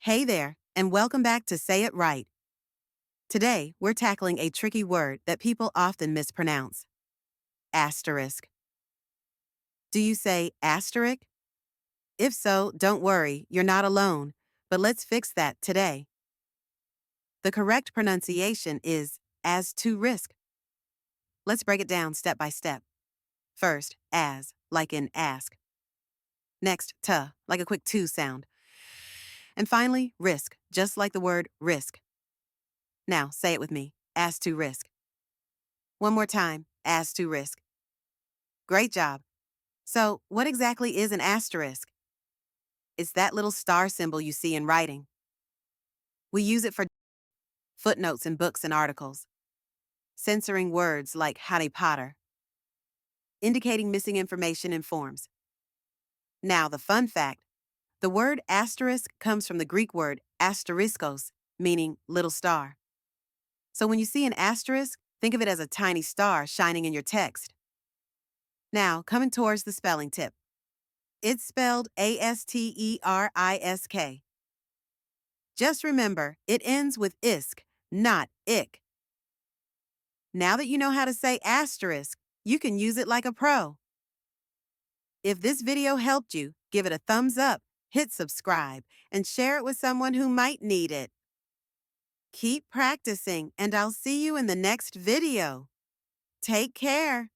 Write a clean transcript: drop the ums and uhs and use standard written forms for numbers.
Hey there, and welcome back to Say It Right. Today, we're tackling a tricky word that people often mispronounce asterisk. Do you say asterisk? If so, don't worry, you're not alone, but let's fix that today. The correct pronunciation is as to risk. Let's break it down step by step. First, as, like in ask. Next, like a quick to sound. And finally, risk, just like the word risk. Now, say it with me as to risk. One more time, as to risk. Great job. So, what exactly is an asterisk? It's that little star symbol you see in writing. We use it for footnotes in books and articles, censoring words like Harry Potter, indicating missing information in forms. Now, the fun fact the word asterisk comes from the Greek word asteriskos, meaning little star. So, when you see an asterisk, think of it as a tiny star shining in your text. Now, coming towards the spelling tip. It's spelled Asterisk. Just remember, it ends with isk, not ick. Now that you know how to say asterisk, you can use it like a pro. If this video helped you, give it a thumbs up, hit subscribe, and share it with someone who might need it. Keep practicing, and I'll see you in the next video. Take care.